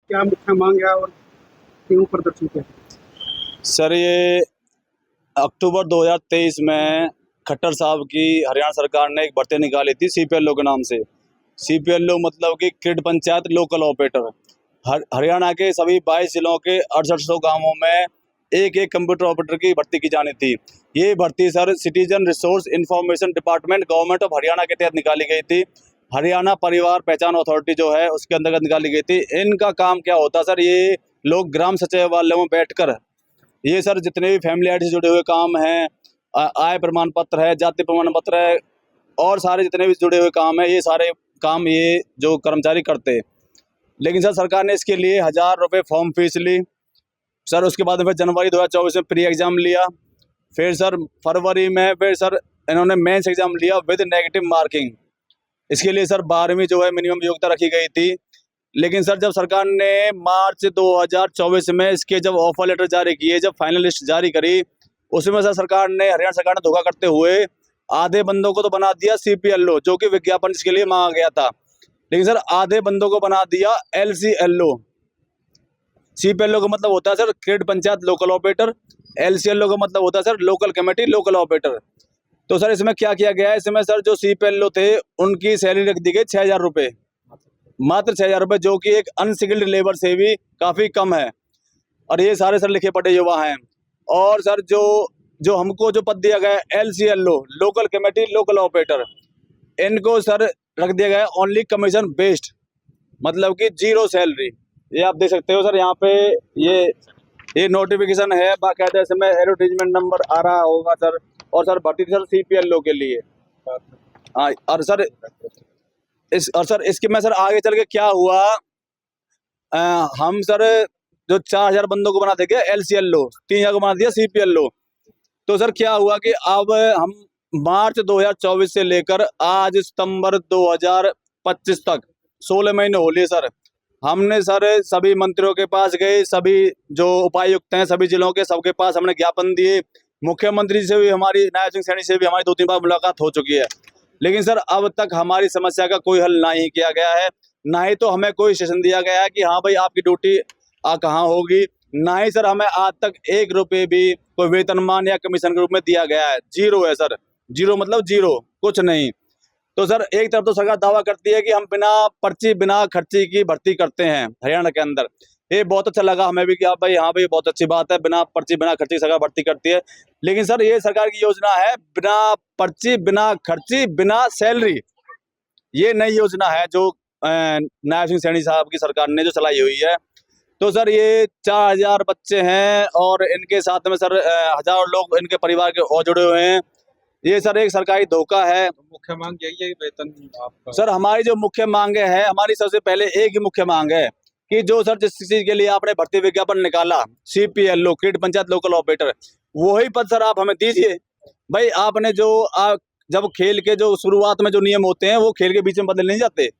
क्या मुख्य मांग है और क्यों प्रदर्शन किया? सर ये अक्टूबर 2023 में खट्टर साहब की हरियाणा सरकार ने एक भर्ती निकाली थी सीपीएलओ के नाम से। सीपीएलओ मतलब कि creed panchayat local operator. Haryana के सभी 22 जिलों के 6800 गांवों में एक एक कंप्यूटर ऑपरेटर की भर्ती की जानी थी। ये भर्ती sir citizen resource information department government of Haryana के तहत निकाली गई थी। हरियाणा परिवार पहचान अथॉरिटी जो है उसके अंतर्गत निकाली गई थी। इनका काम क्या होता सर, ये लोग ग्राम सचिवालय में बैठकर ये सर जितने भी फैमिली आईडी से जुड़े हुए काम हैं, आय प्रमाण पत्र है, जाति प्रमाण पत्र है और सारे जितने भी जुड़े हुए काम हैं, ये सारे काम ये जो कर्मचारी करते हैं। लेकिन सर सरकार ने इसके लिए 1000 रुपये फॉर्म फीस ली। सर उसके बाद फिर जनवरी 2024 में प्री एग्ज़ाम लिया। फिर सर फरवरी में फिर सर इन्होंने मेंस एग्ज़ाम लिया विद नेगेटिव मार्किंग। इसके लिए सर 12वीं जो है मिनिमम योग्यता रखी गई थी। लेकिन सर जब सरकार ने मार्च 2024 में इसके जब ऑफर लेटर जारी किए, जब फाइनल लिस्ट जारी करी, उसमें सर हरियाणा सरकार ने धोखा करते हुए आधे बंदों को तो बना दिया सीपीएलओ, जो कि विज्ञापन इसके लिए मांगा गया था। लेकिन सर आधे बंदों को बना दिया एलसीएलओ। सीपीएलओ का मतलब होता है सर क्रिड पंचायत लोकल ऑपरेटर, एलसीएलओ का मतलब होता है sir local committee local operator. तो सर इसमें क्या किया गया है, इसमें सर जो सीपीएलओ थे उनकी सैलरी रख दी गई 6000 रुपये, मात्र 6000 रुपये, जो कि एक अनस्किल्ड लेबर से भी काफ़ी कम है। और ये सारे सर लिखे पढ़े युवा हैं। और सर जो जो हमको जो पद दिया गया है एलसीएलओ लोकल कमेटी लोकल ऑपरेटर, इनको सर रख दिया गया है ओनली कमीशन बेस्ड, मतलब कि जीरो सैलरी। ये आप देख सकते हो सर, यहाँ पे ये नोटिफिकेशन है बाकायदा, इसमें एडवर्टीजमेंट नंबर आ रहा होगा सर। और सर भर्ती सर सीपीएलओ के लिए। हाँ और सर इसके में सर आगे चल के क्या हुआ, हम सर जो 4000 बंदों को बना देंगे एलसीएलओ, 3000 को बना दिया सीपीएलओ। तो सर क्या हुआ कि अब हम मार्च 2024 से लेकर आज सितंबर 2025 तक 16 महीने हो लिए सर। हमने सर सभी मंत्रियों के पास गए, सभी जो उपायुक्त हैं सभी जिलों के, सबके पास हमने ज्ञापन दिए। मुख्यमंत्री से भी हमारी, नायब सिंह सैनी से भी हमारी 2-3 बार मुलाकात हो चुकी है। लेकिन सर अब तक हमारी समस्या का कोई हल ना ही किया गया है, ना ही तो हमें कोई सेशन दिया गया है कि हाँ भाई आपकी ड्यूटी कहाँ होगी, ना ही सर हमें आज तक 1 रुपये भी कोई वेतनमान या कमीशन के रूप में दिया गया है। जीरो है सर, जीरो मतलब जीरो, कुछ नहीं। तो सर एक तरफ तो सरकार दावा करती है कि हम बिना पर्ची बिना खर्ची की भर्ती करते हैं हरियाणा के अंदर। ये बहुत अच्छा लगा हमें भी कि हाँ भाई बहुत अच्छी बात है, बिना पर्ची बिना खर्ची सरकार भर्ती करती है। लेकिन सर ये सरकार की योजना है बिना पर्ची बिना खर्ची बिना सैलरी। ये नई योजना है जो नायब सिंह सैनी साहब की सरकार ने जो चलाई हुई है। तो सर ये 4000 बच्चे हैं और इनके साथ में सर 1000 लोग इनके परिवार के और जुड़े हुए हैं। ये सर एक सरकारी धोखा है। मुख्य मांग यही है वेतन आपका? सर हमारी जो मुख्य मांगे हैं, हमारी सबसे पहले एक ही मुख्य मांग है कि जो सर जिस चीज के लिए आपने भर्ती विज्ञापन निकाला सीपीएलओ क्रिड पंचायत लोकल ऑपरेटर, वही पद सर आप हमें दीजिए। भाई आपने जो जब खेल के जो शुरुआत में जो नियम होते हैं वो खेल के बीच में बदले नहीं जाते।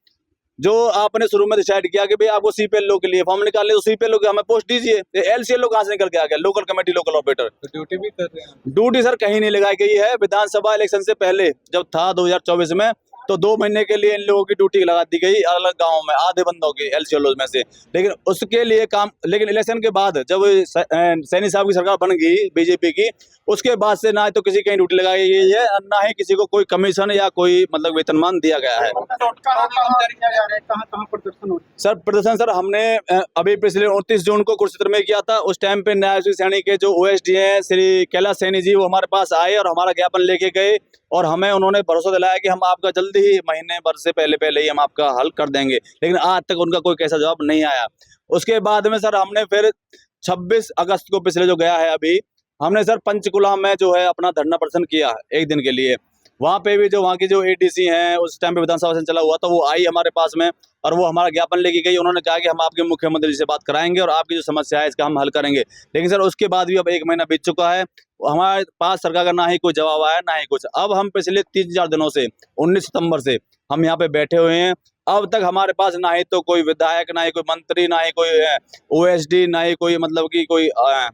जो आपने शुरू में डिसाइड किया कि भाई आपको सीपीएलओ के लिए फॉर्म निकालने, तो सीपीएलओ के हमें पोस्ट दीजिए। एलसीएलओ कहाँ से निकल के आ गया, लोकल कमेटी लोकल ऑपरेटर। तो ड्यूटी भी कर रहे हैं? ड्यूटी सर कहीं नहीं लगाई गई है। विधानसभा इलेक्शन से पहले जब था 2024 में, तो 2 महीने के लिए इन लोगों की ड्यूटी लगा दी गई अलग अलग गाँव में, आधे बंदों की एलसीएलओ में से। लेकिन उसके लिए काम, लेकिन इलेक्शन के बाद जब सैनी साहब की सरकार बन गई बीजेपी की, उसके बाद से ना तो किसी कहीं ड्यूटी लगाई गई है, ना ही किसी को कोई कमीशन या कोई मतलब वेतनमान दिया गया है। कहाँ प्रदर्शन हो? सर प्रदर्शन सर हमने अभी पिछले 29 जून को कुरुक्षेत्र में किया था। उस टाइम पे नायब सिंह सैनी के जो ओएसडी हैं श्री कैलाश सैनी जी, वो हमारे पास आए और हमारा ज्ञापन लेके गए और हमें उन्होंने भरोसा दिलाया कि हम आपका जल्दी ही महीने भर से पहले ही हम आपका हल कर देंगे। लेकिन आज तक उनका कोई कैसा जवाब नहीं आया। उसके बाद में सर हमने फिर 26 अगस्त को पिछले जो गया है अभी, हमने सर पंचकुला में जो है अपना धरना प्रदर्शन किया एक दिन के लिए। वहाँ पे भी जो वहाँ की जो एडीसी हैं, उस टाइम पे विधानसभा सत्र चला हुआ था, वो आई हमारे पास में और वो हमारा ज्ञापन लेके गई। उन्होंने कहा कि हम आपके मुख्यमंत्री से बात कराएंगे और आपकी जो समस्या है इसका हम हल करेंगे। लेकिन सर उसके बाद भी अब 1 महीना बीत चुका है, हमारे पास सरकार का ना ही कोई जवाब आया ना ही कुछ। अब हम पिछले 3-4 दिनों से 19 सितंबर से हम यहाँ पे बैठे हुए हैं। अब तक हमारे पास ना ही तो कोई विधायक, ना ही कोई मंत्री, ना ही कोई ओएसडी, ना ही कोई मतलब कि कोई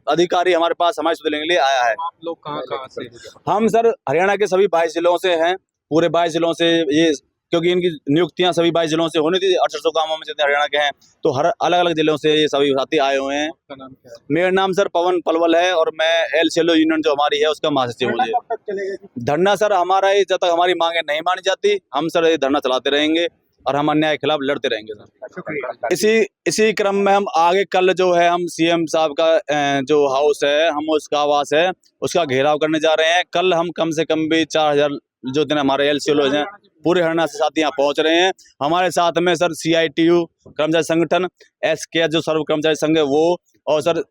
अधिकारी हमारे पास हमारे सुधरने के लिए आया है। आप लोग कहाँ से? हम सर हरियाणा के सभी 22 जिलों से हैं, पूरे 22 जिलों से ये क्योंकि इनकी नियुक्तियां सभी 22 जिलों से होनी थी, 800 गांवों में जितने हरियाणा के हैं, तो हर अलग अलग जिलों से ये सभी साथी आए हुए हैं। आपका नाम क्या है? मेरा नाम सर पवन पलवल है और मैं एलसीएलओ यूनियन जो हमारी है उसका महासचिव हूँ। धरना कब तक चलेगा जी? धरना सर हमारा ये जब तक हमारी मांगे नहीं मानी जाती, हम सर ये धरना चलाते रहेंगे और हम अन्याय के खिलाफ लड़ते रहेंगे सर। शुक्रिया। इसी क्रम में हम आगे कल जो है हम सीएम साहब का जो हाउस है, हम उसका आवास है, उसका घेराव करने जा रहे हैं। कल हम कम से कम भी 4000 जो दिन हमारे एलसीएलओ हैं पूरे हरियाणा से साथी यहाँ पहुंच रहे हैं। हमारे साथ में सर CITU कर्मचारी संगठन, SK जो सर्व कर्मचारी संघ है वो, और सर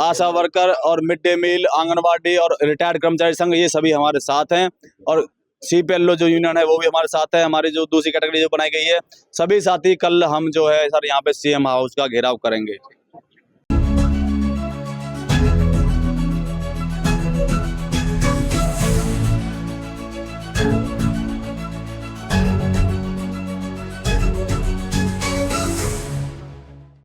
आशा वर्कर और मिड डे मील, आंगनवाड़ी और रिटायर्ड कर्मचारी संघ, ये सभी हमारे साथ हैं। और CPLO जो यूनियन है वो भी हमारे साथ है। हमारी जो दूसरी कैटेगरी जो बनाई गई है, सभी साथी कल हम जो है सर यहाँ पे CM हाउस का घेराव करेंगे।